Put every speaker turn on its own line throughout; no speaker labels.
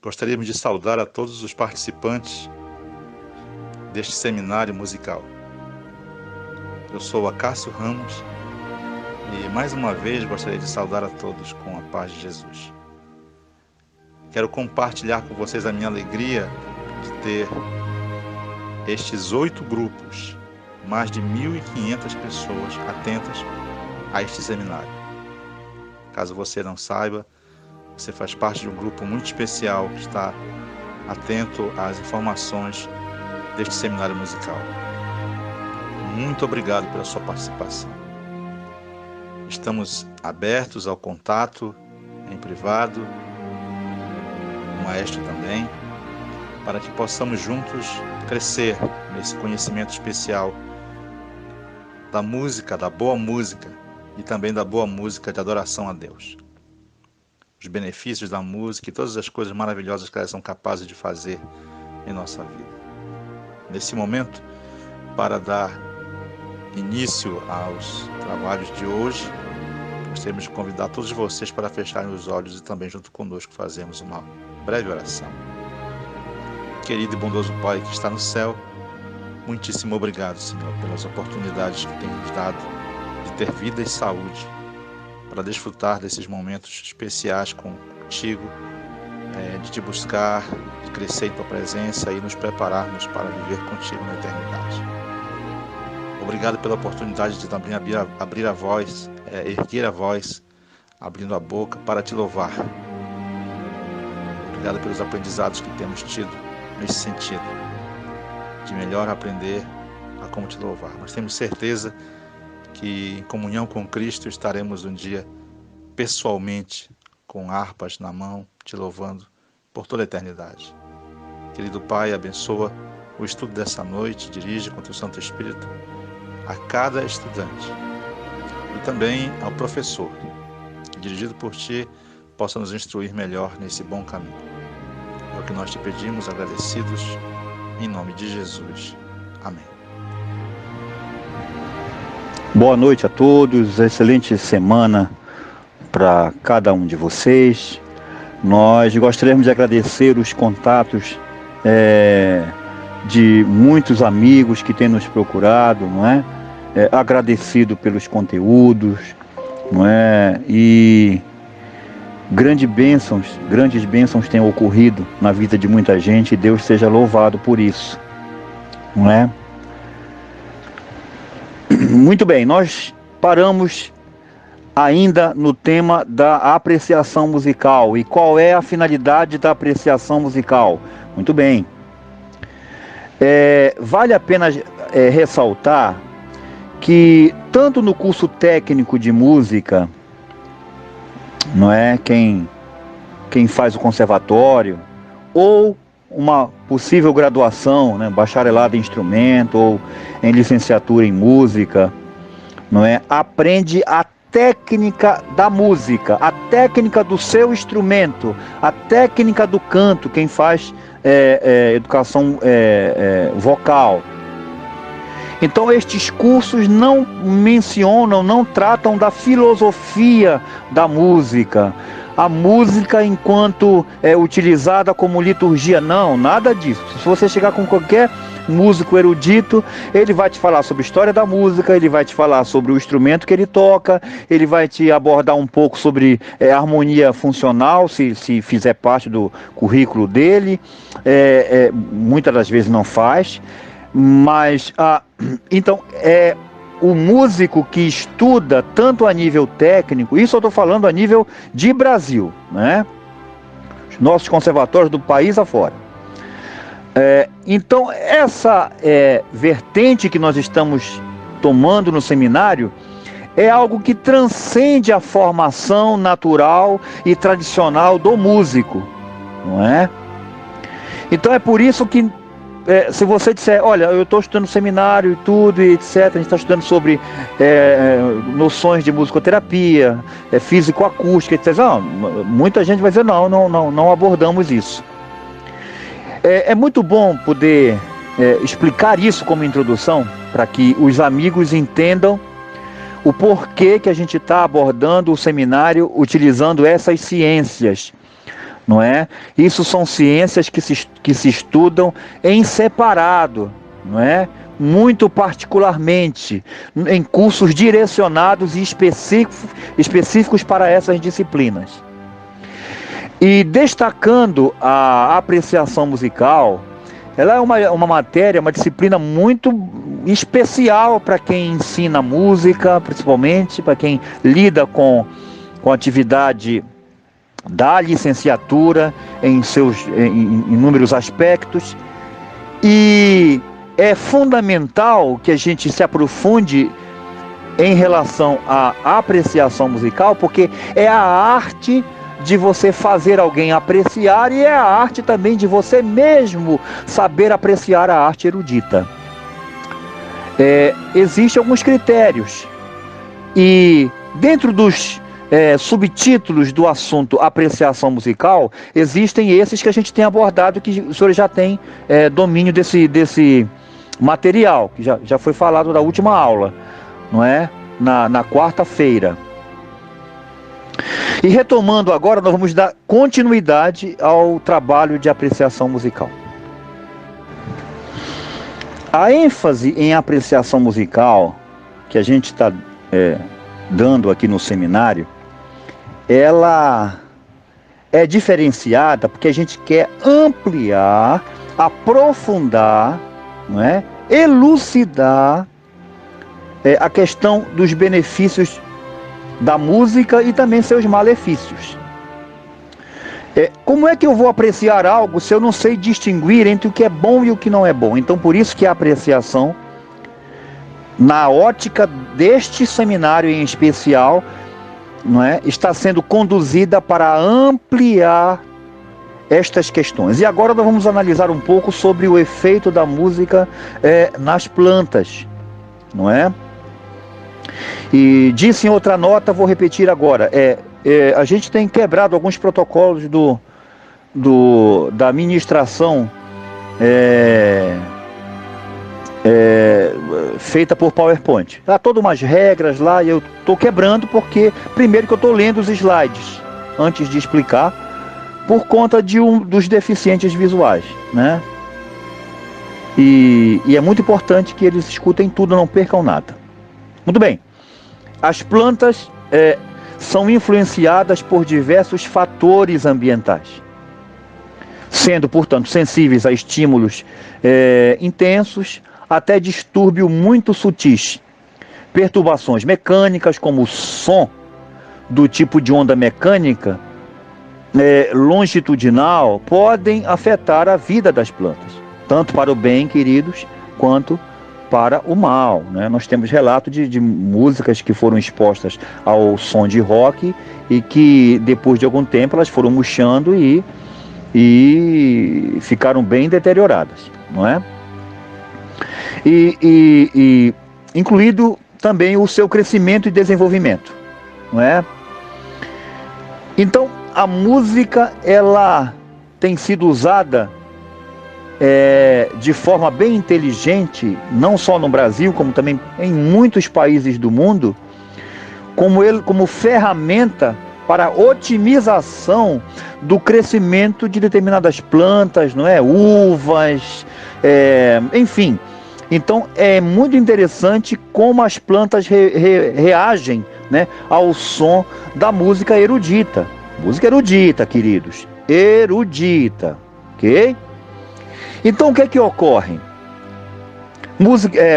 Gostaríamos de saudar a todos os participantes deste seminário musical. Eu sou Acácio Ramos e mais uma vez gostaria de saudar a todos com a paz de Jesus. Quero compartilhar com vocês a minha alegria de ter estes 8 grupos, mais de 1.500 pessoas atentas a este seminário. Caso você não saiba, você faz parte de um grupo muito especial que está atento às informações deste seminário musical. Muito obrigado pela sua participação. Estamos abertos ao contato em privado, o maestro também, para que possamos juntos crescer nesse conhecimento especial da música, da boa música e também da boa música de adoração a Deus. Os benefícios da música e todas as coisas maravilhosas que elas são capazes de fazer em nossa vida. Nesse momento, para dar início aos trabalhos de hoje, gostaríamos de convidar todos vocês para fecharem os olhos e também junto conosco fazermos uma breve oração. Querido e bondoso Pai que está no céu, muitíssimo obrigado, Senhor, pelas oportunidades que tem nos dado de ter vida e saúde, para desfrutar desses momentos especiais contigo, de te buscar, de crescer em tua presença e nos prepararmos para viver contigo na eternidade. Obrigado pela oportunidade de também abrir a voz, erguer a voz, abrindo a boca para te louvar. Obrigado pelos aprendizados que temos tido nesse sentido, de melhor aprender a como te louvar. Nós temos certeza que em comunhão com Cristo estaremos um dia pessoalmente com harpas na mão, te louvando por toda a eternidade. Querido Pai, abençoa o estudo dessa noite, dirige com teu Santo Espírito a cada estudante e também ao professor, que dirigido por ti possa nos instruir melhor nesse bom caminho. É o que nós te pedimos, agradecidos, em nome de Jesus. Amém.
Boa noite a todos, excelente semana para cada um de vocês. Nós gostaríamos de agradecer os contatos de muitos amigos que têm nos procurado, não é? Agradecido pelos conteúdos, não é? E grandes bênçãos têm ocorrido na vida de muita gente e Deus seja louvado por isso, não é? Muito bem, nós paramos ainda no tema da apreciação musical. E qual é a finalidade da apreciação musical? Muito bem. Vale a pena ressaltar que tanto no curso técnico de música, não é, quem faz o conservatório, ou uma possível graduação, né, bacharelado em instrumento ou em licenciatura em música, não é, aprende a técnica da música, a técnica do seu instrumento, a técnica do canto, quem faz educação vocal. Então estes cursos não mencionam, não tratam da filosofia da música, a música enquanto utilizada como liturgia, não, nada disso. Se você chegar com qualquer músico erudito, ele vai te falar sobre a história da música, ele vai te falar sobre o instrumento que ele toca, ele vai te abordar um pouco sobre harmonia funcional, se fizer parte do currículo dele, muitas das vezes não faz, mas então o músico que estuda tanto a nível técnico, isso eu estou falando a nível de Brasil, né? Os nossos conservatórios do país afora. Então essa vertente que nós estamos tomando no seminário é algo que transcende a formação natural e tradicional do músico, não é? Então é por isso que se você disser, olha, eu estou estudando seminário e tudo, e etc., a gente está estudando sobre noções de musicoterapia, físico-acústica, etc., não, muita gente vai dizer, não abordamos isso. É muito bom poder explicar isso como introdução, para que os amigos entendam o porquê que a gente está abordando o seminário utilizando essas ciências, não é? Isso são ciências que se estudam em separado, não é? Muito particularmente em cursos direcionados e específicos para essas disciplinas. E destacando a apreciação musical, ela é uma matéria, uma disciplina muito especial para quem ensina música, principalmente para quem lida com a atividade da licenciatura em inúmeros aspectos. E é fundamental que a gente se aprofunde em relação à apreciação musical, porque é a arte de você fazer alguém apreciar e é a arte também de você mesmo saber apreciar a arte erudita. Existem alguns critérios e dentro dos subtítulos do assunto apreciação musical, existem esses que a gente tem abordado, que os senhores já têm domínio desse material, que já foi falado na última aula, não é? Na quarta-feira. E retomando agora, nós vamos dar continuidade ao trabalho de apreciação musical. A ênfase em apreciação musical que a gente está dando aqui no seminário, ela é diferenciada porque a gente quer ampliar, aprofundar, não é? Elucidar a questão dos benefícios da música e também seus malefícios. Como é que eu vou apreciar algo se eu não sei distinguir entre o que é bom e o que não é bom? Então, por isso que a apreciação, na ótica deste seminário em especial, não é, está sendo conduzida para ampliar estas questões. E agora nós vamos analisar um pouco sobre o efeito da música nas plantas, não é? E disse em outra nota, vou repetir agora, a gente tem quebrado alguns protocolos da administração feita por PowerPoint. Há todas umas regras lá e eu estou quebrando porque, primeiro, que eu estou lendo os slides antes de explicar, por conta dos deficientes visuais, né? E é muito importante que eles escutem tudo, não percam nada. Muito bem. As plantas são influenciadas por diversos fatores ambientais, sendo, portanto, sensíveis a estímulos intensos até distúrbios muito sutis. Perturbações mecânicas, como o som do tipo de onda mecânica longitudinal, podem afetar a vida das plantas, tanto para o bem, queridos, quanto para o mal, né? Nós temos relato de músicas que foram expostas ao som de rock e que depois de algum tempo elas foram murchando e ficaram bem deterioradas, não é? E incluído também o seu crescimento e desenvolvimento, não é? Então a música, ela tem sido usada de forma bem inteligente, não só no Brasil, como também em muitos países do mundo, como ferramenta para otimização do crescimento de determinadas plantas, não é? Uvas, enfim. Então é muito interessante como as plantas reagem, né, ao som da música erudita. Música erudita, queridos. Erudita, ok? Então o que é que ocorre?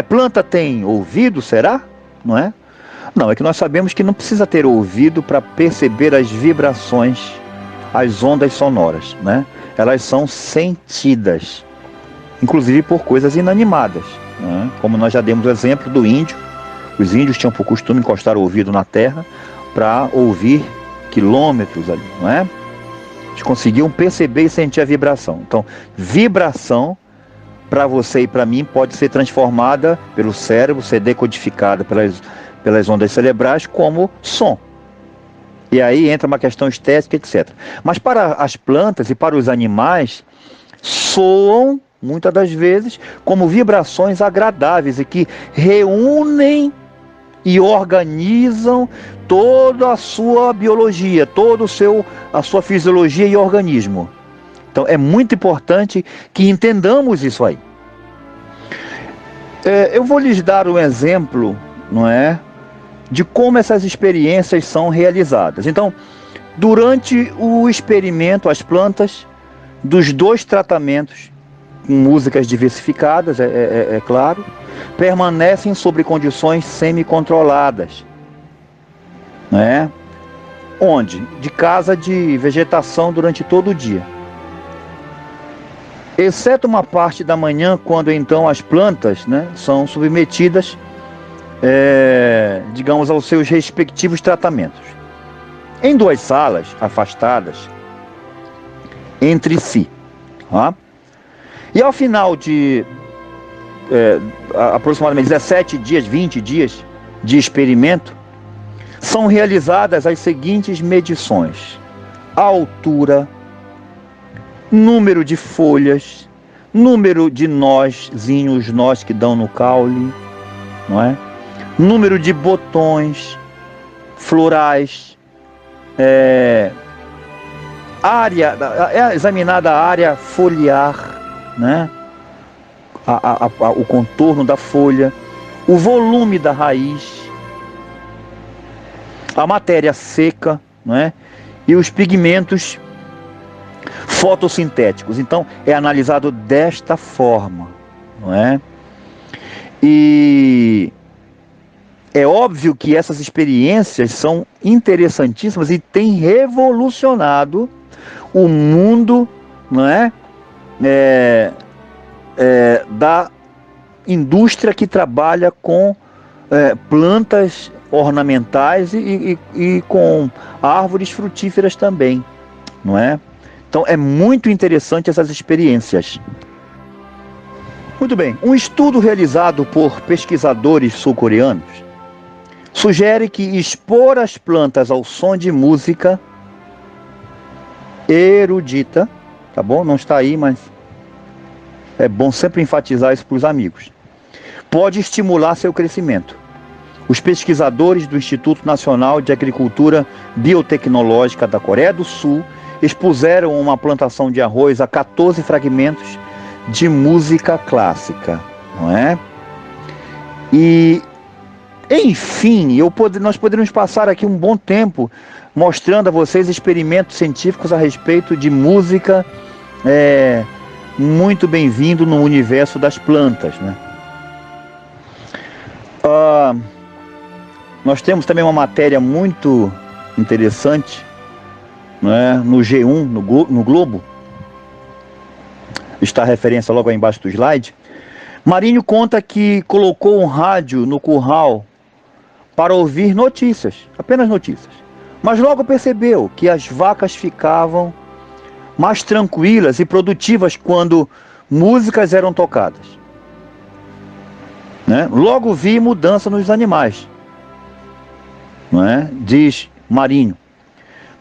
Planta tem ouvido, será? Não é? Não, é que nós sabemos que não precisa ter ouvido para perceber as vibrações, as ondas sonoras, né? Elas são sentidas, inclusive por coisas inanimadas, né? Como nós já demos o exemplo do índio. Os índios tinham por costume encostar o ouvido na terra para ouvir quilômetros ali, não é? Eles conseguiam perceber e sentir a vibração. Então, vibração, para você e para mim, pode ser transformada pelo cérebro, ser decodificada pelas ondas cerebrais como som. E aí entra uma questão estética, etc. Mas para as plantas e para os animais, soam, muitas das vezes, como vibrações agradáveis e que reúnem e organizam toda a sua biologia, a sua fisiologia e organismo. Então é muito importante que entendamos isso aí. Eu vou lhes dar um exemplo, não é, de como essas experiências são realizadas. Então, durante o experimento, as plantas dos 2 tratamentos, com músicas diversificadas, é claro, permanecem sobre condições semi-controladas, né? Onde? De casa de vegetação durante todo o dia. Exceto uma parte da manhã, quando então as plantas, né, são submetidas, digamos, aos seus respectivos tratamentos. Em 2 salas afastadas entre si. Tá? E ao final de aproximadamente 17 dias, 20 dias de experimento, são realizadas as seguintes medições: a altura, número de folhas, número de nós que dão no caule, não é? Número de botões florais, examinada a área foliar, né? O contorno da folha, o volume da raiz, a matéria seca, né? E os pigmentos fotossintéticos. Então é analisado desta forma, não é? E é óbvio que essas experiências são interessantíssimas e têm revolucionado o mundo, não é? Da indústria que trabalha com plantas ornamentais e com árvores frutíferas também, não é? Então é muito interessante essas experiências. Muito bem, um estudo realizado por pesquisadores sul-coreanos sugere que expor as plantas ao som de música erudita, tá bom? Não está aí, mas é bom sempre enfatizar isso para os amigos. Pode estimular seu crescimento. Os pesquisadores do Instituto Nacional de Agricultura Biotecnológica da Coreia do Sul expuseram uma plantação de arroz a 14 fragmentos de música clássica, não é? E, enfim, nós poderíamos passar aqui um bom tempo mostrando a vocês experimentos científicos a respeito de música, muito bem-vindo no universo das plantas, né? Nós temos também uma matéria muito interessante, né, no G1, no Globo. Está a referência logo aí embaixo do slide. Marinho conta que colocou um rádio no curral para ouvir notícias, apenas notícias. Mas logo percebeu que as vacas ficavam mais tranquilas e produtivas quando músicas eram tocadas, né? Logo vi mudança nos animais, não é? Diz Marinho.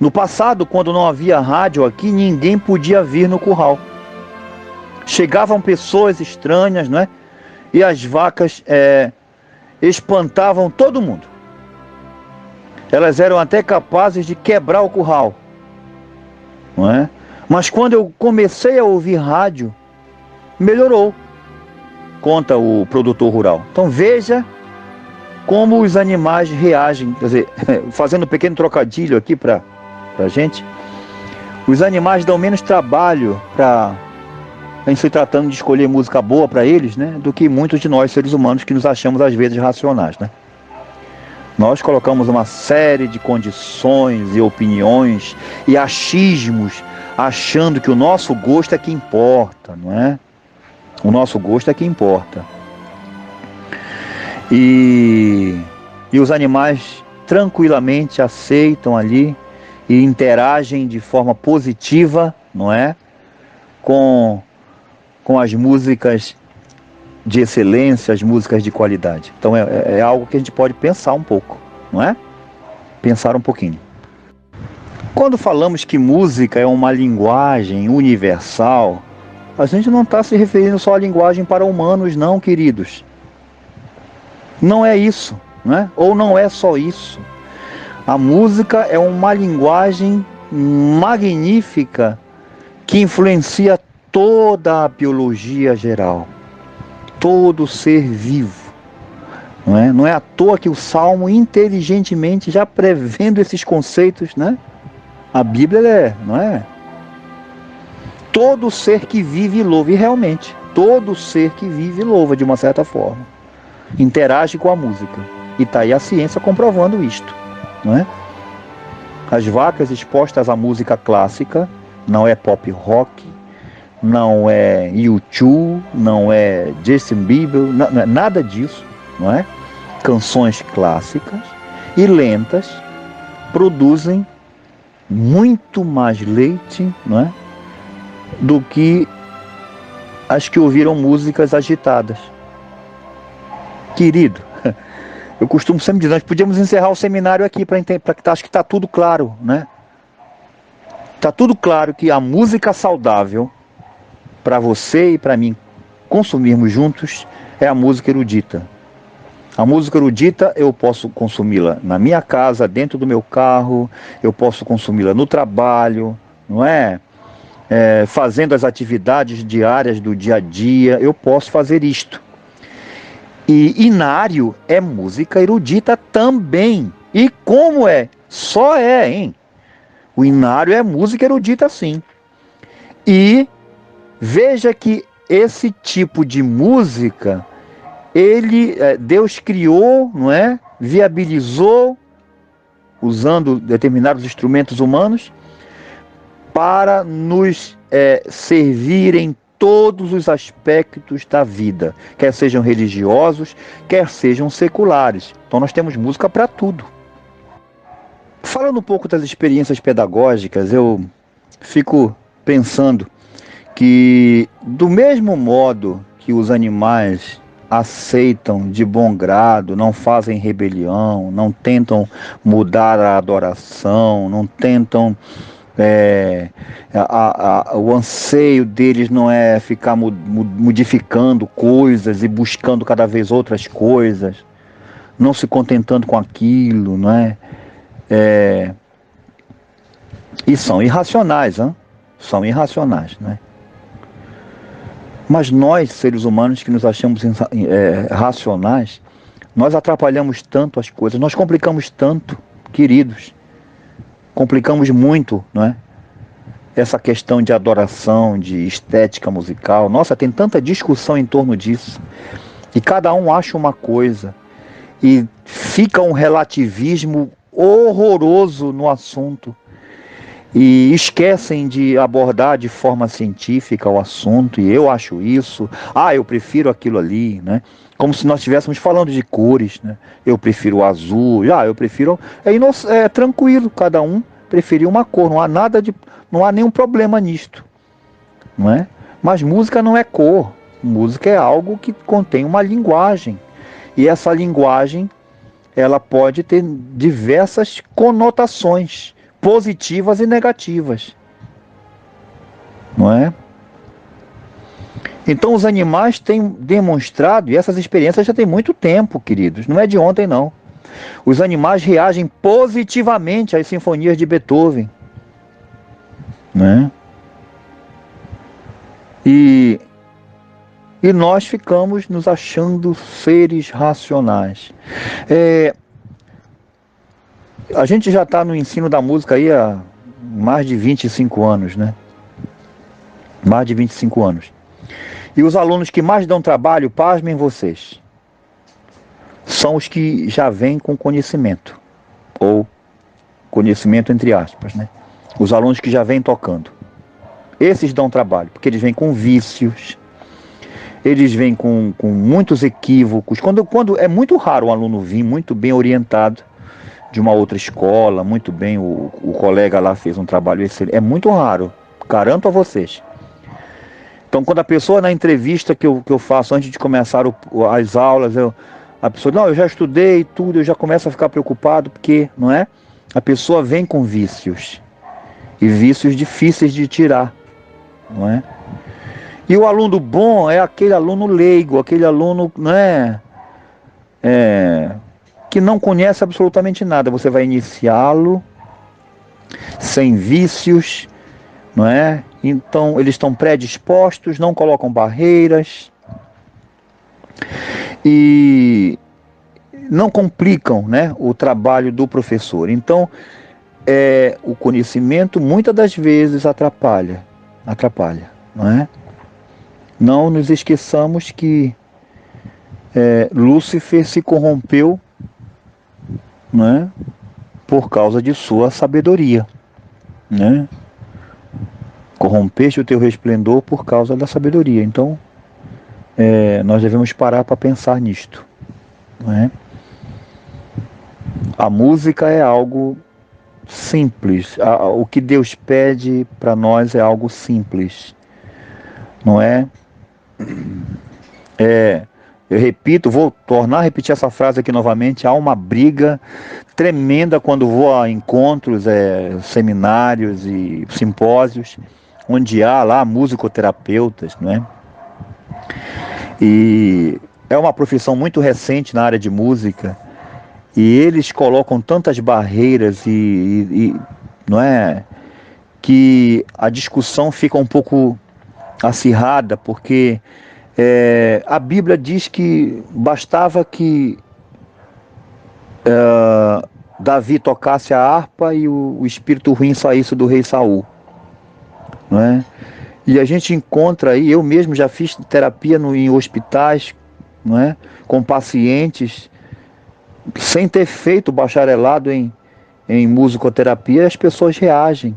No passado, quando não havia rádio aqui, ninguém podia vir no curral. Chegavam pessoas estranhas, não é? E as vacas espantavam todo mundo. Elas eram até capazes de quebrar o curral, não é? Mas quando eu comecei a ouvir rádio, melhorou, conta o produtor rural. Então veja como os animais reagem, quer dizer, fazendo um pequeno trocadilho aqui para a gente, os animais dão menos trabalho em se tratando de escolher música boa para eles, né, do que muitos de nós seres humanos que nos achamos às vezes racionais, né? Nós colocamos uma série de condições e opiniões e achismos, achando que o nosso gosto é que importa, não é? O nosso gosto é que importa. E os animais tranquilamente aceitam ali e interagem de forma positiva, não é? Com as músicas de excelência, as músicas de qualidade. Então é algo que a gente pode pensar um pouco, não é? Pensar um pouquinho. Quando falamos que música é uma linguagem universal, a gente não está se referindo só à linguagem para humanos, não, queridos. Não é isso. não é? Ou não é só isso. A música é uma linguagem magnífica que influencia toda a biologia geral, todo ser vivo. Não é à toa que o Salmo, inteligentemente, já prevendo esses conceitos, né? A Bíblia não é? Todo ser que vive louva, e realmente, todo ser que vive louva de uma certa forma. Interage com a música. E está aí a ciência comprovando isto, não é? As vacas expostas à música clássica, não é pop rock, não é U2, não é Justin Bieber, não é nada disso, não é? Canções clássicas e lentas produzem muito mais leite, não é? Do que as que ouviram músicas agitadas. Querido, eu costumo sempre dizer, nós podíamos encerrar o seminário aqui para que acho que está tudo claro, né? Está tudo claro que a música saudável para você e para mim consumirmos juntos é a música erudita. A música erudita eu posso consumi-la na minha casa, dentro do meu carro, eu posso consumi-la no trabalho, não é? Fazendo as atividades diárias do dia a dia, eu posso fazer isto. E inário é música erudita também. E como é? Só hein? O inário é música erudita sim. E veja que esse tipo de música, Deus criou, não é? Viabilizou, usando determinados instrumentos humanos, para nos servir em todos os aspectos da vida, quer sejam religiosos, quer sejam seculares. Então nós temos música para tudo. Falando um pouco das experiências pedagógicas, eu fico pensando que, do mesmo modo que os animais aceitam de bom grado, não fazem rebelião, não tentam mudar a adoração, não tentam... o anseio deles não é ficar modificando coisas e buscando cada vez outras coisas, não se contentando com aquilo, não é? E são irracionais, hein? São irracionais, né? Mas nós, seres humanos que nos achamos racionais, nós atrapalhamos tanto as coisas, nós complicamos tanto, queridos. Complicamos muito, não é? Essa questão de adoração, de estética musical. Nossa, tem tanta discussão em torno disso. E cada um acha uma coisa. E fica um relativismo horroroso no assunto. E esquecem de abordar de forma científica o assunto. E eu acho isso. Eu prefiro aquilo ali, né? Como se nós estivéssemos falando de cores, né? Eu prefiro o azul, eu prefiro... É tranquilo, cada um preferir uma cor, não há nenhum problema nisto, não é? Mas música não é cor, música é algo que contém uma linguagem, e essa linguagem, ela pode ter diversas conotações, positivas e negativas, não é? Então os animais têm demonstrado, e essas experiências já tem muito tempo, queridos, não é de ontem não. Os animais reagem positivamente às sinfonias de Beethoven, né? E nós ficamos nos achando seres racionais. A gente já está no ensino da música aí há mais de 25 anos, né? Mais de 25 anos. E os alunos que mais dão trabalho, pasmem vocês, são os que já vêm com conhecimento, ou conhecimento entre aspas, né? Os alunos que já vêm tocando. Esses dão trabalho, porque eles vêm com vícios, eles vêm com muitos equívocos. Quando é muito raro um aluno vir muito bem orientado de uma outra escola, muito bem, o colega lá fez um trabalho excelente, é muito raro, garanto a vocês. Então, quando a pessoa, na entrevista que eu faço antes de começar as aulas, a pessoa, não, eu já estudei tudo, eu já começo a ficar preocupado, porque, não é? A pessoa vem com vícios, e vícios difíceis de tirar, não é? E o aluno bom é aquele aluno leigo, aquele aluno, não é? que não conhece absolutamente nada. Você vai iniciá-lo sem vícios, não é? Então eles estão predispostos, não colocam barreiras e não complicam, né, o trabalho do professor. Então o conhecimento muitas das vezes atrapalha, não é? Não nos esqueçamos que Lúcifer se corrompeu, né, por causa de sua sabedoria, né? Corrompeste o teu resplendor por causa da sabedoria. Então, nós devemos parar para pensar nisto, não é? A música é algo simples. O que Deus pede para nós é algo simples, não é? Eu repito, vou tornar a repetir essa frase aqui novamente. Há uma briga tremenda quando vou a encontros, seminários e simpósios, onde há lá musicoterapeutas, né? E é uma profissão muito recente na área de música, e eles colocam tantas barreiras não é, que a discussão fica um pouco acirrada, porque a Bíblia diz que bastava que Davi tocasse a harpa e o espírito ruim saísse do rei Saul, não é? E a gente encontra aí, eu mesmo já fiz terapia em hospitais, não é? Com pacientes, sem ter feito bacharelado em musicoterapia, as pessoas reagem.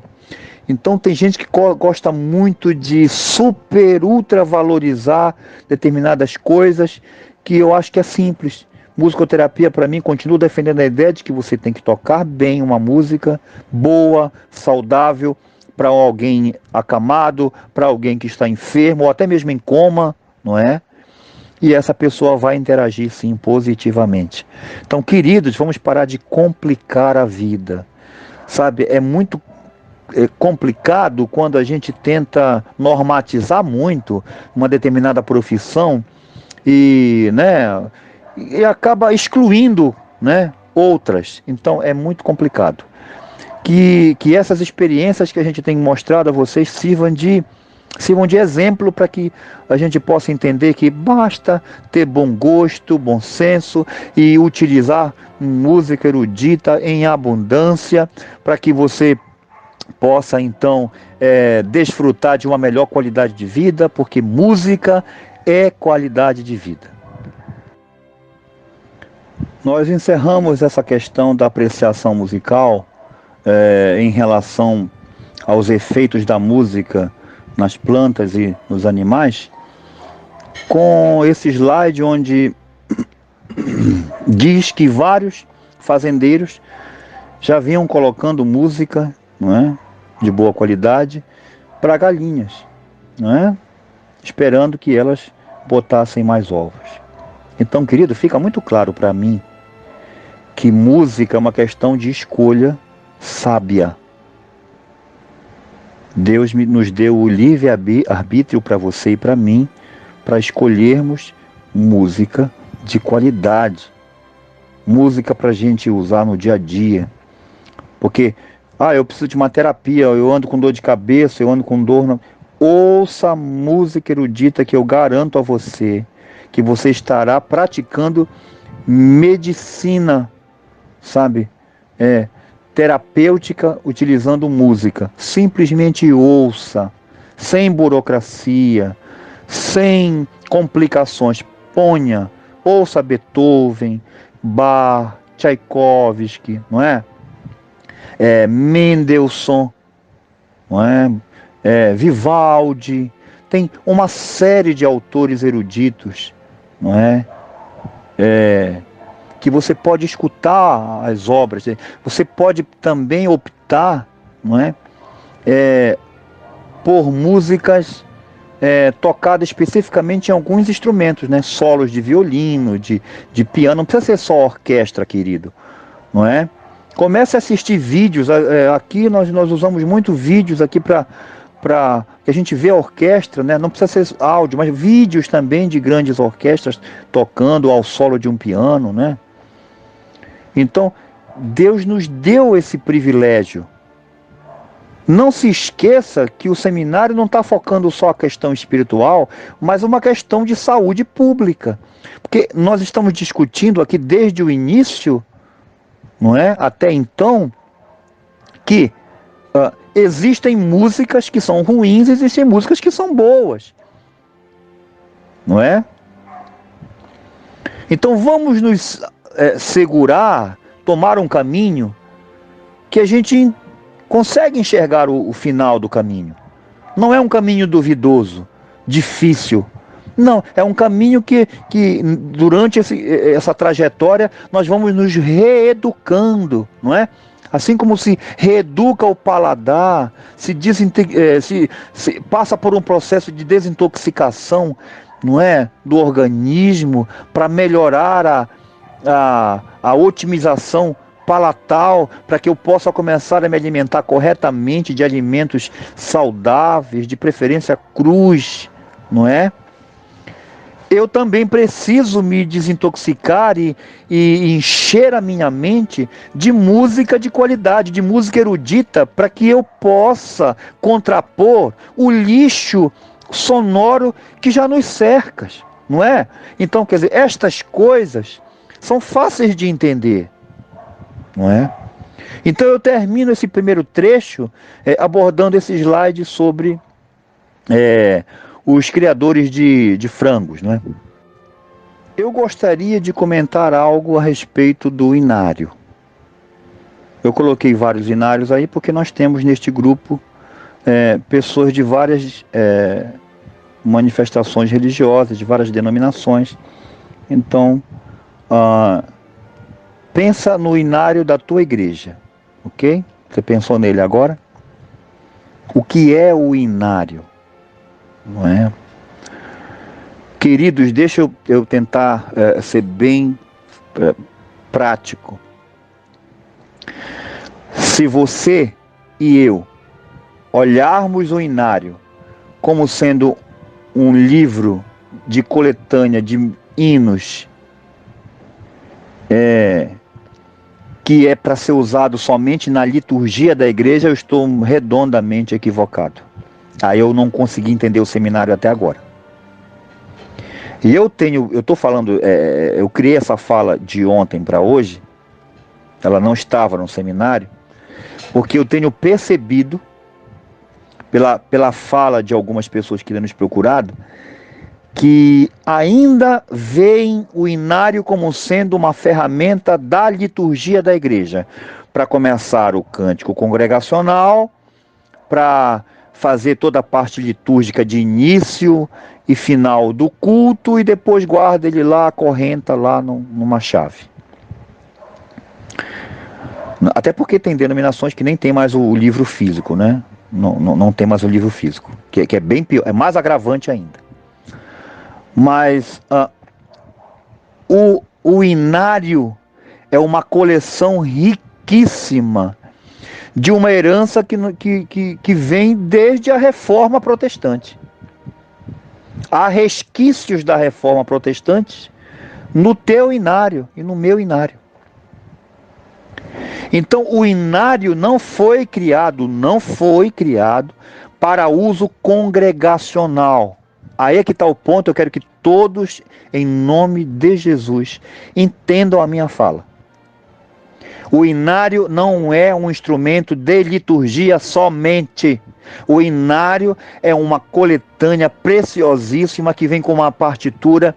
Então tem gente que gosta muito de super, ultra valorizar determinadas coisas, que eu acho que é simples. Musicoterapia, para mim, continua defendendo a ideia de que você tem que tocar bem uma música boa, saudável, para alguém acamado, para alguém que está enfermo, ou até mesmo em coma, não é? E essa pessoa vai interagir, sim, positivamente. Então, queridos, vamos parar de complicar a vida. Sabe, é muito complicado quando a gente tenta normatizar muito uma determinada profissão e acaba excluindo, né, outras. Então é muito complicado. Que essas experiências que a gente tem mostrado a vocês sirvam de exemplo para que a gente possa entender que basta ter bom gosto, bom senso e utilizar música erudita em abundância para que você possa então desfrutar de uma melhor qualidade de vida, porque música é qualidade de vida. Nós encerramos essa questão da apreciação musical em relação aos efeitos da música nas plantas e nos animais, com esse slide onde diz que vários fazendeiros já vinham colocando música, não é, de boa qualidade para galinhas, não é, esperando que elas botassem mais ovos. Então, querido, fica muito claro para mim que música é uma questão de escolha sábia. Deus nos deu o livre-arbítrio para você e para mim, para escolhermos música de qualidade. Música para a gente usar no dia a dia. Porque, eu preciso de uma terapia, eu ando com dor de cabeça, eu ando com dor... Ouça a música erudita que eu garanto a você, que você estará praticando medicina, sabe? Terapêutica utilizando música. Simplesmente ouça, sem burocracia, sem complicações. Ouça Beethoven, Bach, Tchaikovsky, não é? Mendelssohn, não é? Vivaldi. Tem uma série de autores eruditos, não é? Que você pode escutar as obras. Você pode também optar, não é? Por músicas tocadas especificamente em alguns instrumentos, né? Solos de violino, de piano. Não precisa ser só orquestra, querido, não é? Comece a assistir vídeos. Aqui nós usamos muito vídeos aqui para que a gente vê a orquestra, né? Não precisa ser áudio, mas vídeos também de grandes orquestras tocando ao solo de um piano, né? Então, Deus nos deu esse privilégio. Não se esqueça que o seminário não está focando só a questão espiritual, mas uma questão de saúde pública. Porque nós estamos discutindo aqui desde o início, não é? Até então, que existem músicas que são ruins, existem músicas que são boas. Não é? Então vamos nos segurar, tomar um caminho que a gente consegue enxergar o final do caminho. Não é um caminho duvidoso, difícil. Não, é um caminho que durante essa trajetória nós vamos nos reeducando, não é? Assim como se reeduca o paladar, se passa por um processo de desintoxicação, não é, do organismo, para melhorar a otimização palatal, para que eu possa começar a me alimentar corretamente de alimentos saudáveis, de preferência crus, não é? Eu também preciso me desintoxicar e encher a minha mente de música de qualidade, de música erudita, para que eu possa contrapor o lixo sonoro que já nos cerca, não é? Então, quer dizer, estas coisas são fáceis de entender, não é? Então eu termino esse primeiro trecho abordando esse slide sobre os criadores de frangos, não é? Eu gostaria de comentar algo a respeito do inário. Eu coloquei vários inários aí porque nós temos neste grupo pessoas de várias manifestações religiosas, de várias denominações. Então, pensa no inário da tua igreja, ok? Você pensou nele agora? O que é o inário? Não é? Queridos, deixa eu tentar ser bem prático. Se você e eu olharmos o inário como sendo um livro de coletânea de hinos que é para ser usado somente na liturgia da igreja, eu estou redondamente equivocado. Aí eu não consegui entender o seminário até agora. E eu estou falando, eu criei essa fala de ontem para hoje, ela não estava no seminário, porque eu tenho percebido, pela fala de algumas pessoas que têm nos procurado, que ainda veem o inário como sendo uma ferramenta da liturgia da igreja, para começar o cântico congregacional, para fazer toda a parte litúrgica de início e final do culto, e depois guarda ele lá, acorrenta lá numa chave. Até porque tem denominações que nem tem mais o livro físico, né? Não tem mais o livro físico, que é bem pior, é mais agravante ainda. Mas o inário é uma coleção riquíssima de uma herança que vem desde a Reforma Protestante. Há resquícios da Reforma Protestante no teu inário e no meu inário. Então o inário não foi criado para uso congregacional. Aí é que está o ponto, eu quero que todos, em nome de Jesus, entendam a minha fala. O inário não é um instrumento de liturgia somente. O inário é uma coletânea preciosíssima que vem com uma partitura,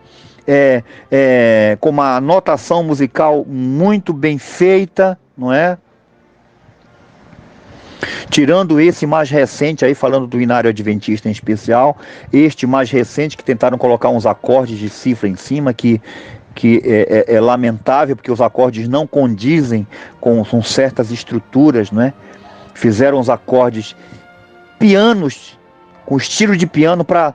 com uma notação musical muito bem feita, não é? Tirando esse mais recente aí, falando do inário adventista em especial, este mais recente que tentaram colocar uns acordes de cifra em cima, que é lamentável, porque os acordes não condizem com certas estruturas, não é? Fizeram os acordes pianos, com estilo de piano, para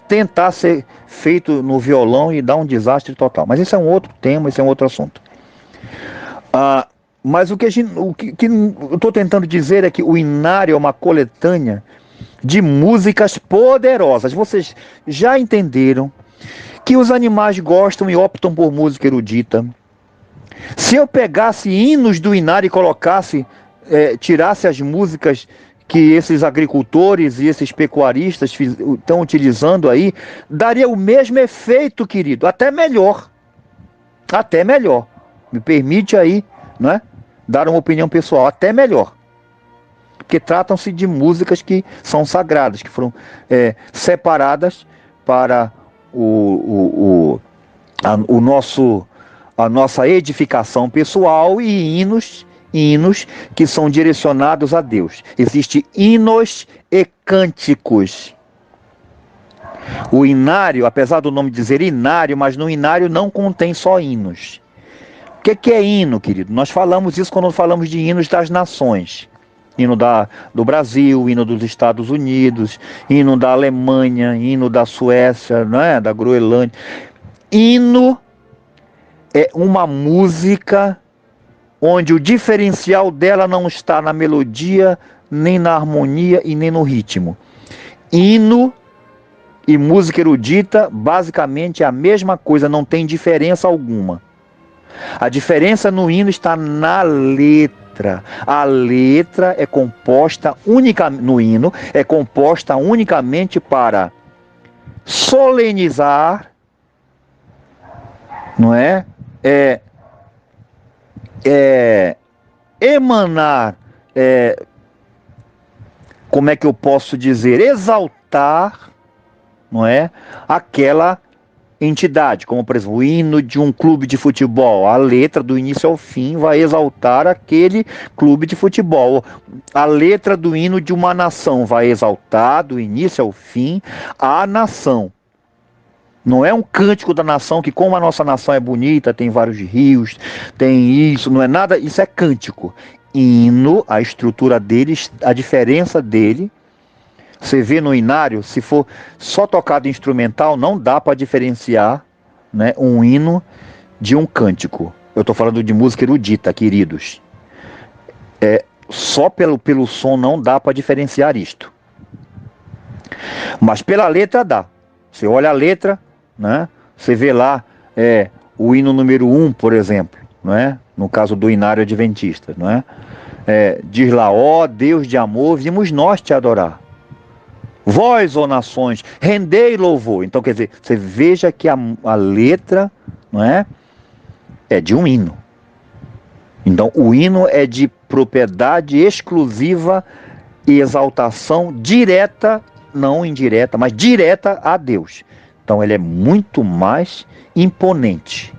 tentar ser feito no violão e dar um desastre total. Mas esse é um outro tema, esse é um outro assunto. Mas o que eu estou tentando dizer é que o inário é uma coletânea de músicas poderosas. Vocês já entenderam que os animais gostam e optam por música erudita. Se eu pegasse hinos do Inário e colocasse, tirasse as músicas que esses agricultores e esses pecuaristas estão utilizando aí, daria o mesmo efeito, querido, até melhor. Até melhor. Me permite aí, não é? Dar uma opinião pessoal, até melhor. Porque tratam-se de músicas que são sagradas, que foram separadas para a nossa edificação pessoal, e hinos que são direcionados a Deus. Existem hinos e cânticos. O inário, apesar do nome dizer inário, mas no inário não contém só hinos. O que é hino, querido? Nós falamos isso quando falamos de hinos das nações. Hino do Brasil, hino dos Estados Unidos, hino da Alemanha, hino da Suécia, não é? Da Groenlândia. Hino é uma música onde o diferencial dela não está na melodia, nem na harmonia e nem no ritmo. Hino e música erudita, basicamente é a mesma coisa, não tem diferença alguma. A diferença no hino está na letra. A letra é composta no hino, é composta unicamente para solenizar, não é? Emanar, como é que eu posso dizer? Exaltar, não é? Aquela entidade, como por exemplo o hino de um clube de futebol, a letra do início ao fim vai exaltar aquele clube de futebol. A letra do hino de uma nação vai exaltar do início ao fim a nação. Não é um cântico da nação que, como a nossa nação é bonita, tem vários rios, tem isso, não é nada, isso é cântico. Hino, a estrutura dele, a diferença dele, você vê no inário, se for só tocado instrumental, não dá para diferenciar, né, um hino de um cântico. Eu estou falando de música erudita, queridos. Só pelo som não dá para diferenciar isto. Mas pela letra dá. Você olha a letra, né, você vê lá o hino número 1, por exemplo, não é? No caso do inário adventista, não é? Diz lá: ó Deus de amor, vimos nós te adorar. Vós, ó nações, rendei louvor. Então, quer dizer, você veja que a letra, não é de um hino. Então, o hino é de propriedade exclusiva e exaltação direta, não indireta, mas direta a Deus. Então, ele é muito mais imponente.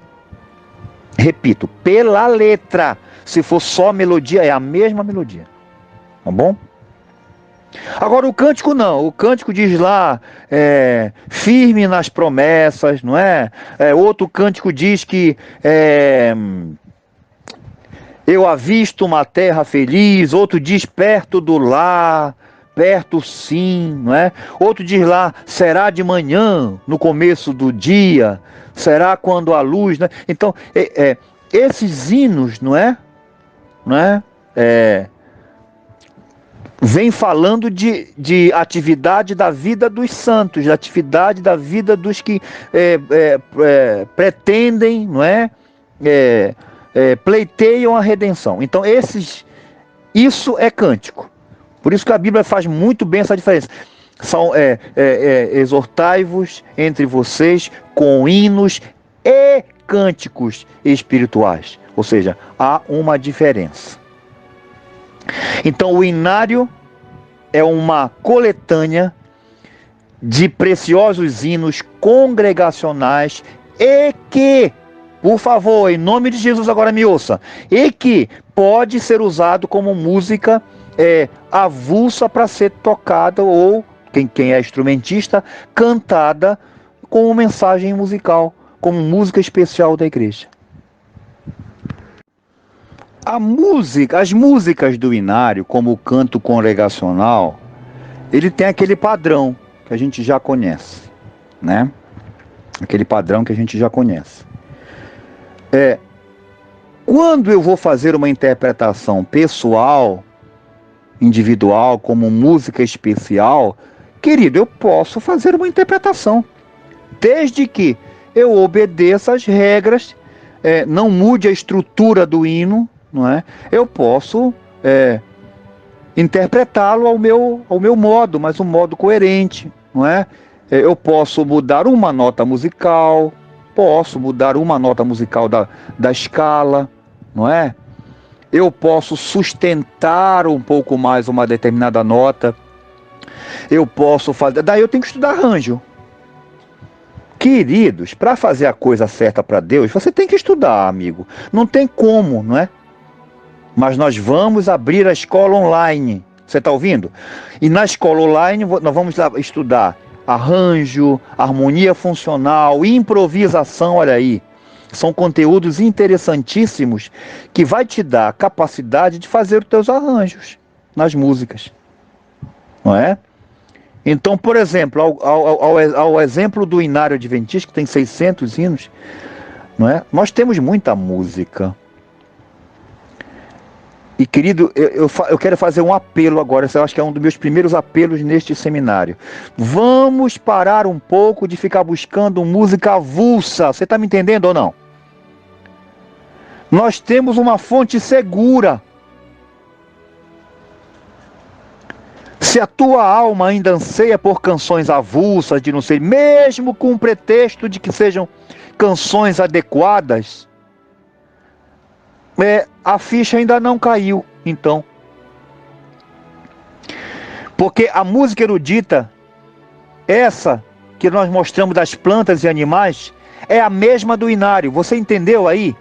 Repito, pela letra. Se for só melodia, é a mesma melodia. Tá bom? Agora o cântico não, o cântico diz lá, firme nas promessas, não é? Outro cântico diz que eu avisto uma terra feliz, outro diz perto do lar, perto sim, não é? Outro diz lá, será de manhã, no começo do dia, será quando a luz, né? Então, esses hinos, não é? Vem falando de atividade da vida dos santos, da atividade da vida dos que pretendem, não é? Pleiteiam a redenção. Então isso é cântico. Por isso que a Bíblia faz muito bem essa diferença. São exortai-vos entre vocês com hinos e cânticos espirituais. Ou seja, há uma diferença. Então o inário é uma coletânea de preciosos hinos congregacionais e que, por favor, em nome de Jesus agora me ouça, e que pode ser usado como música avulsa para ser tocada ou, quem é instrumentista, cantada como mensagem musical, como música especial da igreja. As músicas do inário, como o canto congregacional, ele tem aquele padrão que a gente já conhece, né? Aquele padrão que a gente já conhece. Quando eu vou fazer uma interpretação pessoal, individual, como música especial, querido, eu posso fazer uma interpretação, desde que eu obedeça as regras não mude a estrutura do hino, não é? Eu posso interpretá-lo ao meu modo, mas um modo coerente, não é? Eu posso mudar uma nota musical, da escala, não é? Eu posso sustentar um pouco mais uma determinada nota, eu posso fazer... Daí eu tenho que estudar arranjo. Queridos, para fazer a coisa certa para Deus, você tem que estudar, amigo. Não tem como, não é? Mas nós vamos abrir a escola online. Você está ouvindo? E na escola online nós vamos estudar arranjo, harmonia funcional, improvisação, olha aí. São conteúdos interessantíssimos que vai te dar a capacidade de fazer os teus arranjos nas músicas. Não é? Então, por exemplo, ao exemplo do Inário Adventista, que tem 600 hinos, não é? Nós temos muita música. E, querido, eu quero fazer um apelo agora, eu acho que é um dos meus primeiros apelos neste seminário. Vamos parar um pouco de ficar buscando música avulsa. Você está me entendendo ou não? Nós temos uma fonte segura. Se a tua alma ainda anseia por canções avulsas, de não sei, mesmo com o pretexto de que sejam canções adequadas, a ficha ainda não caiu, então. Porque a música erudita, essa que nós mostramos das plantas e animais, é a mesma do Inário. Você entendeu aí?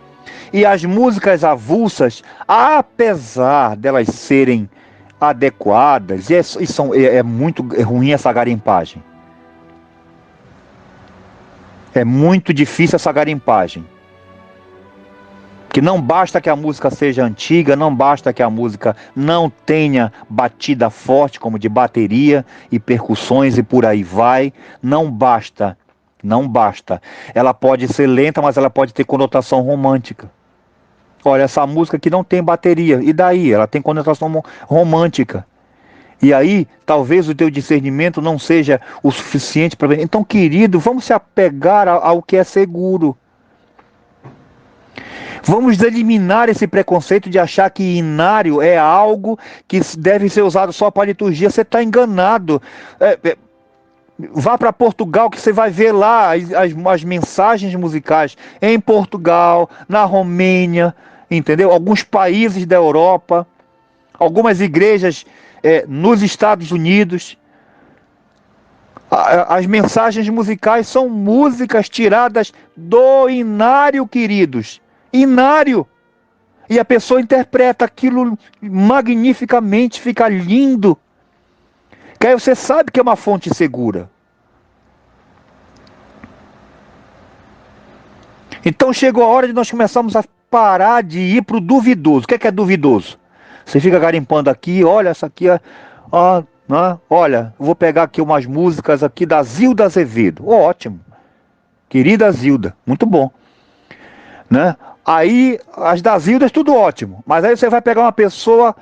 E as músicas avulsas, apesar delas serem adequadas, é muito ruim essa garimpagem. É muito difícil essa garimpagem. Que não basta que a música seja antiga, não basta que a música não tenha batida forte, como de bateria e percussões e por aí vai. Não basta. Ela pode ser lenta, mas ela pode ter conotação romântica. Olha, essa música aqui não tem bateria. E daí? Ela tem conotação romântica. E aí, talvez o teu discernimento não seja o suficiente para... Então, querido, vamos se apegar ao que é seguro. Vamos eliminar esse preconceito de achar que inário é algo que deve ser usado só para liturgia. Você está enganado. Vá para Portugal que você vai ver lá as mensagens musicais em Portugal, na Romênia, entendeu? Alguns países da Europa, algumas igrejas nos Estados Unidos. As mensagens musicais são músicas tiradas do inário, queridos. Inário. E a pessoa interpreta aquilo magnificamente, fica lindo. Que aí você sabe que é uma fonte segura. Então chegou a hora de nós começarmos a parar de ir para o duvidoso. O que é duvidoso? Você fica garimpando aqui, olha, essa aqui é... olha, eu vou pegar aqui umas músicas aqui da Zilda Azevedo. Ótimo. Querida Zilda, muito bom. Né? Aí, as da Zilda, tudo ótimo. Mas aí você vai pegar uma pessoa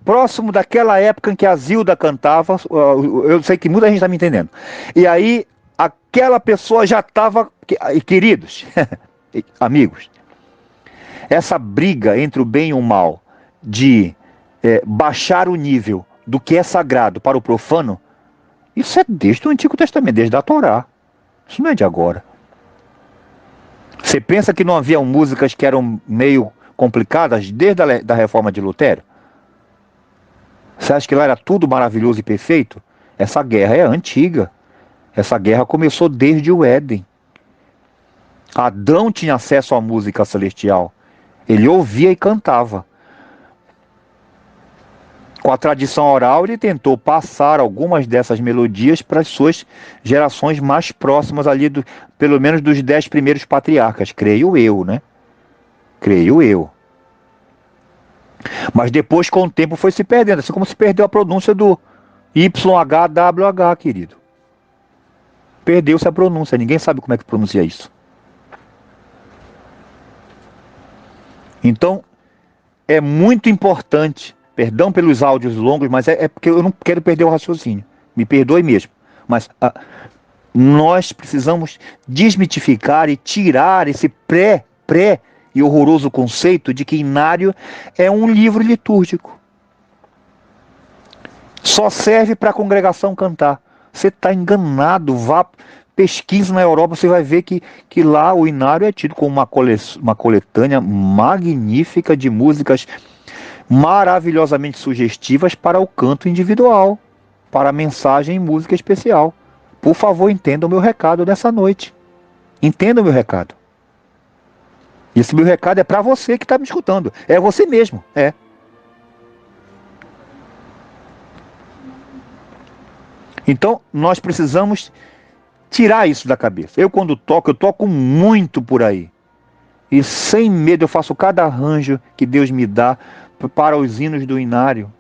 próximo daquela época em que a Zilda cantava. Eu sei que muita gente está me entendendo. E aí, aquela pessoa já estava... Queridos, amigos, essa briga entre o bem e o mal, de baixar o nível do que é sagrado para o profano, isso é desde o Antigo Testamento, desde a Torá. Isso não é de agora. Você pensa que não haviam músicas que eram meio complicadas desde a reforma de Lutero? Você acha que lá era tudo maravilhoso e perfeito? Essa guerra é antiga. Essa guerra começou desde o Éden. Adão tinha acesso à música celestial. Ele ouvia e cantava. Com a tradição oral, ele tentou passar algumas dessas melodias para as suas gerações mais próximas ali, pelo menos dos 10 primeiros patriarcas, creio eu, né? Creio eu. Mas depois, com o tempo, foi se perdendo, assim como se perdeu a pronúncia do YHWH, querido. Perdeu-se a pronúncia, ninguém sabe como é que pronuncia isso. Então, é muito importante... Perdão pelos áudios longos, mas é porque eu não quero perder o raciocínio. Me perdoe mesmo. Mas nós precisamos desmitificar e tirar esse e horroroso conceito de que inário é um livro litúrgico. Só serve para a congregação cantar. Você está enganado, vá, pesquisa na Europa, você vai ver que lá o inário é tido como uma coletânea magnífica de músicas maravilhosamente sugestivas para o canto individual, para a mensagem em música especial. Por favor, entenda o meu recado nessa noite. Entenda o meu recado. Esse meu recado é para você que está me escutando. É você mesmo, é. Então, nós precisamos tirar isso da cabeça. Eu quando toco, eu toco muito por aí. E sem medo eu faço cada arranjo que Deus me dá para os hinos do inário.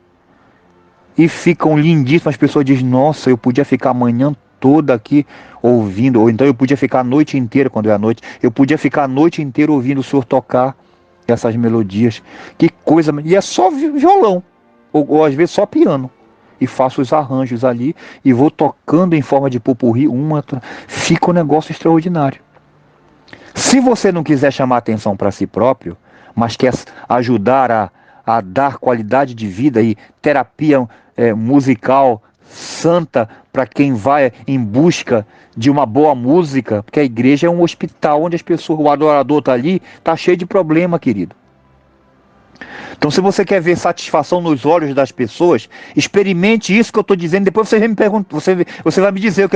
E ficam lindíssimas. As pessoas dizem, nossa, eu podia ficar a manhã toda aqui ouvindo. Ou então eu podia ficar a noite inteira, quando é a noite. Eu podia ficar a noite inteira ouvindo o senhor tocar essas melodias. Que coisa. E é só violão. Ou às vezes só piano. E faço os arranjos ali e vou tocando em forma de popurrí, fica um negócio extraordinário. Se você não quiser chamar atenção para si próprio, mas quer ajudar a dar qualidade de vida e terapia musical santa para quem vai em busca de uma boa música, porque a igreja é um hospital onde as pessoas, o adorador está ali, está cheio de problema, querido. Então, se você quer ver satisfação nos olhos das pessoas, experimente isso que eu estou dizendo. Depois você me pergunta, você vai me dizer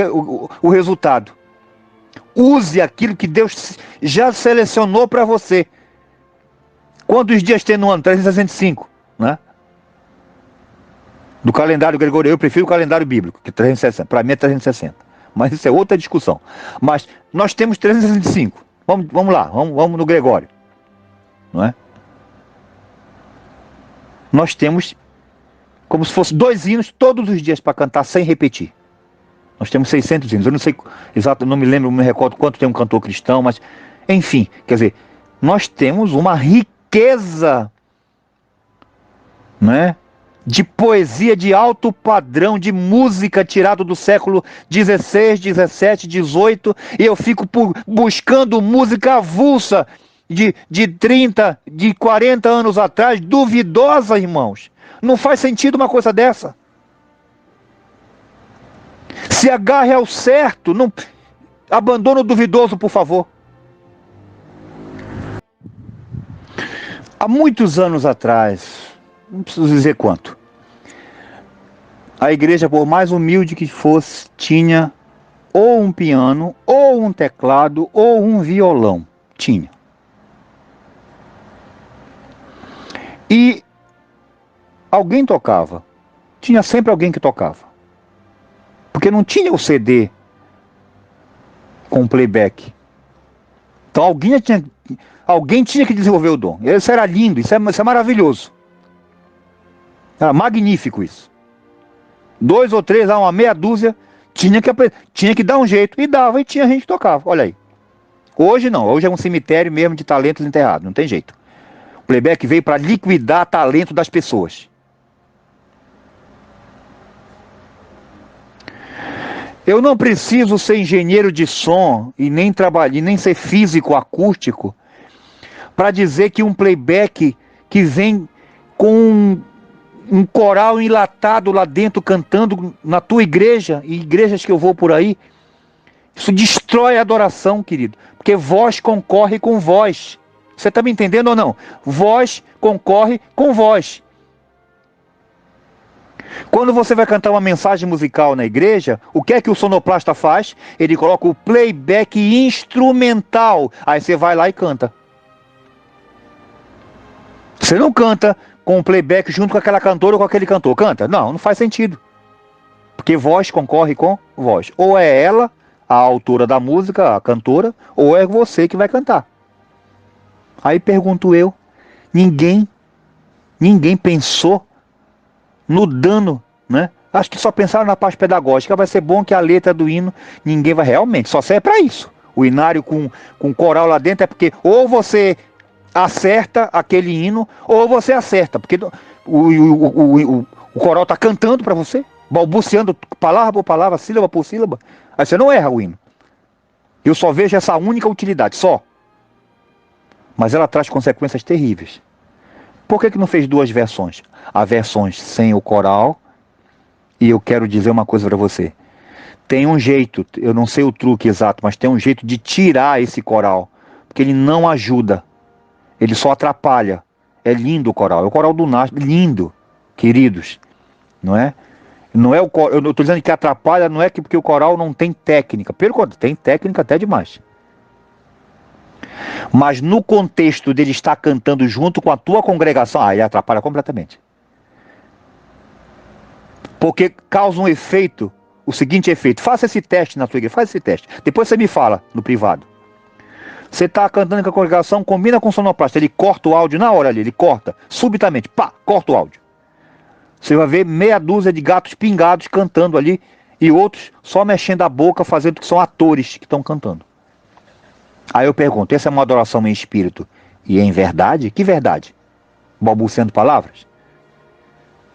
o resultado. Use aquilo que Deus já selecionou para você. Quantos dias tem no ano? 365, né? Do calendário gregoriano, eu prefiro o calendário bíblico, que 360. Para mim é 360. Mas isso é outra discussão. Mas nós temos 365. Vamos lá, vamos no Gregório, não é? Nós temos como se fosse 2 hinos todos os dias para cantar sem repetir. Nós temos 600 hinos. Eu não sei exato, não me lembro, não me recordo quanto tem um cantor cristão, mas enfim, quer dizer, nós temos uma riqueza, né, de poesia de alto padrão, de música tirada do século 16, 17, 18, e eu fico buscando música avulsa de 30, de 40 anos atrás, duvidosa, irmãos. Não faz sentido uma coisa dessa. Se agarre ao certo, não abandone o duvidoso, por favor. Há muitos anos atrás, não preciso dizer quanto, a igreja, por mais humilde que fosse, tinha ou um piano, ou um teclado, ou um violão. Tinha. E alguém tocava. Tinha sempre alguém que tocava. Porque não tinha o CD com playback. Então alguém tinha que desenvolver o dom. Isso era lindo, isso é maravilhoso. Era magnífico isso. 2 ou 3, uma meia dúzia, tinha que dar um jeito. E dava, e tinha gente que tocava. Olha aí. Hoje não, hoje é um cemitério mesmo de talentos enterrados, não tem jeito. O playback veio para liquidar talento das pessoas. Eu não preciso ser engenheiro de som e nem trabalhar, nem ser físico acústico para dizer que um playback que vem com um coral enlatado lá dentro cantando na tua igreja e igrejas que eu vou por aí, isso destrói a adoração, querido, porque voz concorre com voz. Você está me entendendo ou não? Voz concorre com voz. Quando você vai cantar uma mensagem musical na igreja, o que é que o sonoplasta faz? Ele coloca o playback instrumental. Aí você vai lá e canta. Você não canta com o playback junto com aquela cantora ou com aquele cantor. Canta? Não faz sentido. Porque voz concorre com voz. Ou é ela, a autora da música, a cantora, ou é você que vai cantar. Aí pergunto eu, ninguém pensou no dano, né? Acho que só pensaram na parte pedagógica. Vai ser bom que a letra do hino, ninguém vai realmente, só serve para isso. O inário com coral lá dentro é porque ou você acerta aquele hino, ou você acerta, porque o coral está cantando para você, balbuciando palavra por palavra, sílaba por sílaba. Aí você não erra o hino. Eu só vejo essa única utilidade, só. mas ela traz consequências terríveis. Por que não fez 2 versões? A versões sem o coral, e eu quero dizer uma coisa para você. Tem um jeito, eu não sei o truque exato, mas tem um jeito de tirar esse coral, porque ele não ajuda, ele só atrapalha. É lindo o coral, é o coral do Nasp, lindo, queridos, não é? Não é o coral, eu estou dizendo que atrapalha, não é que porque o coral não tem técnica, pelo contrário, tem técnica até demais. Mas no contexto dele estar cantando junto com a tua congregação, ele atrapalha completamente. Porque causa um efeito, o seguinte efeito, faça esse teste na sua igreja, faz esse teste, depois você me fala no privado. Você está cantando com a congregação, combina com o sonoplasta, ele corta o áudio na hora ali, ele corta, subitamente, pá, corta o áudio. Você vai ver meia dúzia de gatos pingados cantando ali, e outros só mexendo a boca, fazendo que são atores que estão cantando. Aí eu pergunto, essa é uma adoração em espírito e em verdade? Que verdade? Balbuciando palavras?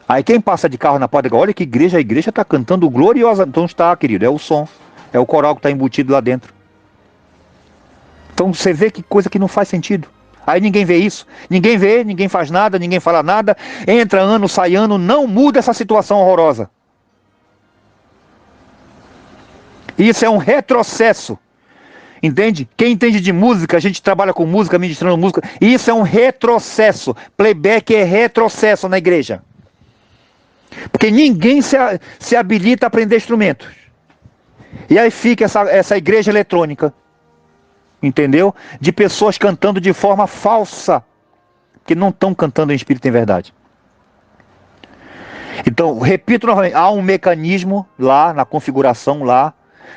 Aí quem passa de carro na porta, olha que igreja, a igreja está cantando gloriosa. Então está, querido, é o som, é o coral que está embutido lá dentro. Então você vê que coisa que não faz sentido. Aí ninguém vê isso, ninguém vê, ninguém faz nada, ninguém fala nada. Entra ano, sai ano, não muda essa situação horrorosa. Isso é um retrocesso. Entende? Quem entende de música, a gente trabalha com música, ministrando música. Isso é um retrocesso. Playback é retrocesso na igreja. Porque ninguém se habilita a aprender instrumentos. E aí fica essa igreja eletrônica. Entendeu? De pessoas cantando de forma falsa. Que não estão cantando em espírito e em verdade. Então, repito novamente, há um mecanismo lá, na configuração lá,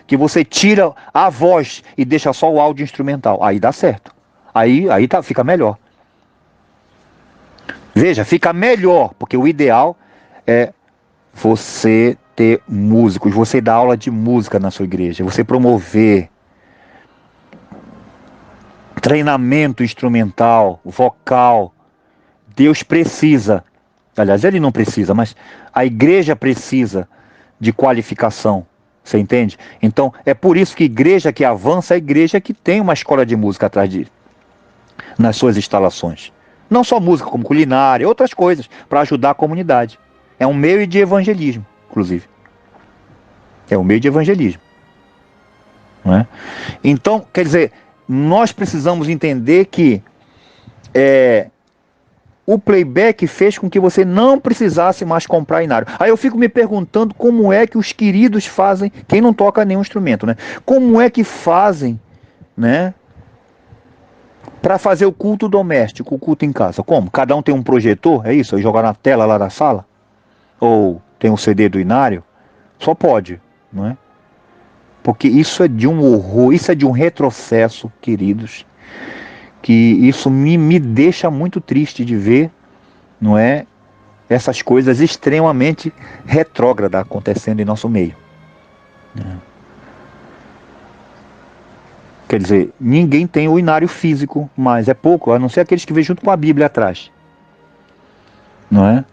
que você tira a voz e deixa só o áudio instrumental. Aí dá certo. Aí fica melhor. Veja, fica melhor, porque o ideal é você ter músicos, você dar aula de música na sua igreja, você promover treinamento instrumental, vocal. Deus precisa, aliás, ele não precisa, mas a igreja precisa de qualificação. Você entende? Então, é por isso que igreja que avança é a igreja que tem uma escola de música atrás de nas suas instalações. Não só música, como culinária, outras coisas, para ajudar a comunidade. É um meio de evangelismo, inclusive. É um meio de evangelismo. Não é? Então, quer dizer, nós precisamos entender que o playback fez com que você não precisasse mais comprar inário. Aí eu fico me perguntando como é que os queridos fazem, quem não toca nenhum instrumento, né? Como é que fazem, né? Para fazer o culto doméstico, o culto em casa. Como? Cada um tem um projetor, é isso? Aí jogar na tela lá da sala? Ou tem um CD do inário? Só pode, não é? Porque isso é de um horror, isso é de um retrocesso, queridos, que isso me deixa muito triste de ver, não é? Essas coisas extremamente retrógradas acontecendo em nosso meio. Quer dizer, ninguém tem o inário físico, mas é pouco, a não ser aqueles que vêm junto com a Bíblia atrás. Não é?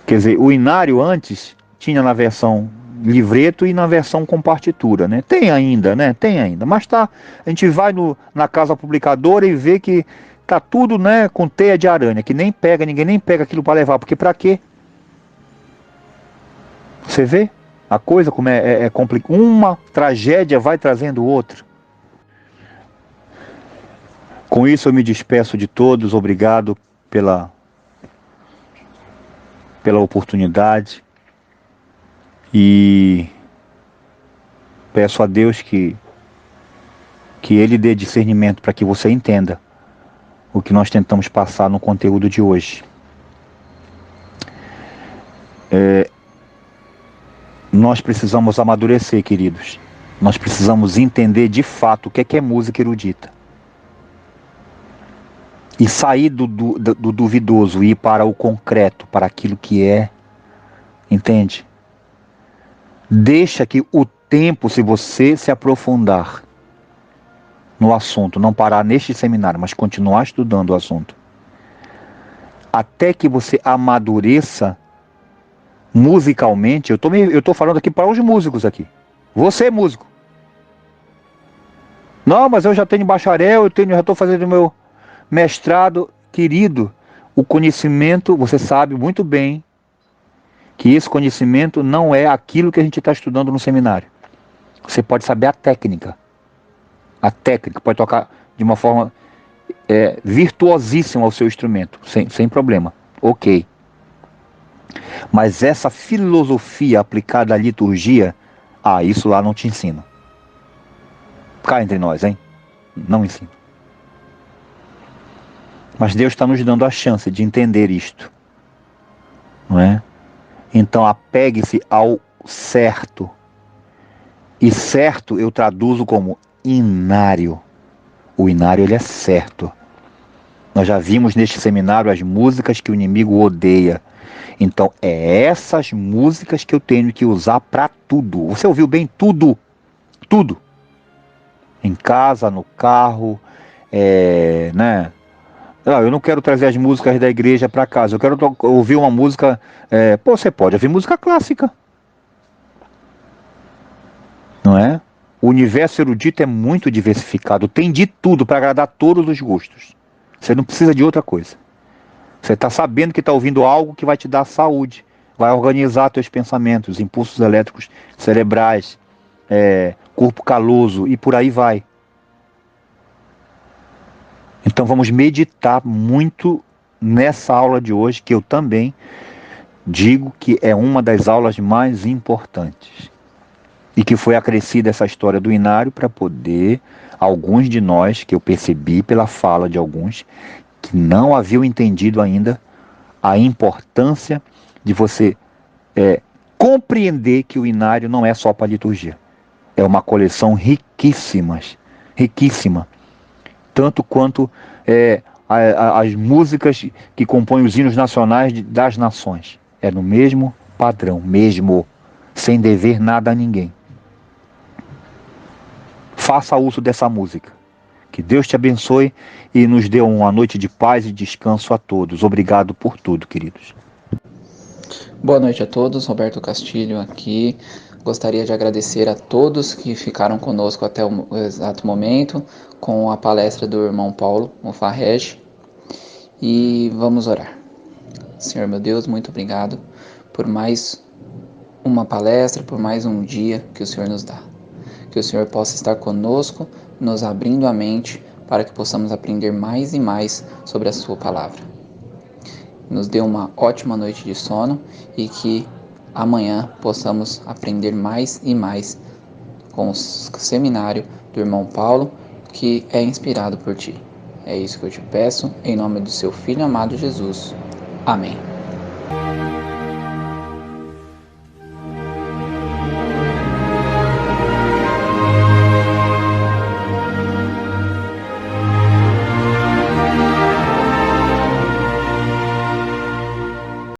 Quer dizer, o inário antes tinha na versão livreto e na versão com partitura, né? Tem ainda, né? Tem ainda, mas tá, a gente vai na casa publicadora e vê que tá tudo, né, com teia de aranha, que nem pega, ninguém nem pega aquilo para levar, porque para quê? Você vê a coisa como é complicada, uma tragédia vai trazendo outra. Com isso eu me despeço de todos, obrigado pela oportunidade. E peço a Deus que Ele dê discernimento para que você entenda o que nós tentamos passar no conteúdo de hoje. Nós precisamos amadurecer, queridos. Nós precisamos entender de fato o que é música erudita. E sair do duvidoso e ir para o concreto, para aquilo que é. Entende? Deixa que o tempo, se você se aprofundar no assunto, não parar neste seminário, mas continuar estudando o assunto, até que você amadureça musicalmente, eu tô falando aqui para os músicos aqui. Você é músico. Não, mas eu já tenho bacharel, já estou fazendo meu mestrado. Querido, o conhecimento, você sabe muito bem que esse conhecimento não é aquilo que a gente está estudando no seminário. Você pode saber a técnica, pode tocar de uma forma virtuosíssima o seu instrumento, sem problema, ok. Mas essa filosofia aplicada à liturgia, isso lá não te ensina. Cá entre nós, hein? Não ensina. Mas Deus está nos dando a chance de entender isto, não é? Então apegue-se ao certo. E certo eu traduzo como inário. O inário ele é certo. Nós já vimos neste seminário as músicas que o inimigo odeia. Então é essas músicas que eu tenho que usar para tudo. Você ouviu bem? Tudo. Tudo. Em casa, no carro, né? Eu não quero trazer as músicas da igreja para casa. Eu quero ouvir uma música. Você pode ouvir música clássica. Não é? O universo erudito é muito diversificado. Tem de tudo para agradar todos os gostos. Você não precisa de outra coisa. Você está sabendo que está ouvindo algo que vai te dar saúde. Vai organizar teus pensamentos, impulsos elétricos cerebrais, corpo caloso e por aí vai. Então vamos meditar muito nessa aula de hoje, que eu também digo que é uma das aulas mais importantes. E que foi acrescida essa história do inário para poder, alguns de nós, que eu percebi pela fala de alguns, que não haviam entendido ainda a importância de você compreender que o inário não é só para liturgia. É uma coleção riquíssima, tanto quanto as músicas que compõem os hinos nacionais das nações. É no mesmo padrão, mesmo, sem dever nada a ninguém. Faça uso dessa música. Que Deus te abençoe e nos dê uma noite de paz e descanso a todos. Obrigado por tudo, queridos.
Boa noite a todos, Roberto Castilho aqui. Gostaria de agradecer a todos que ficaram conosco até o exato momento com a palestra do irmão Paulo Mufarrege. E vamos orar. Senhor meu Deus, muito obrigado por mais uma palestra, por mais um dia que o Senhor nos dá. Que o Senhor possa estar conosco, nos abrindo a mente para que possamos aprender mais e mais sobre a sua palavra. Nos dê uma ótima noite de sono e que amanhã possamos aprender mais e mais com o seminário do irmão Paulo, que é inspirado por ti. É isso que eu te peço, em nome do seu Filho amado Jesus. Amém.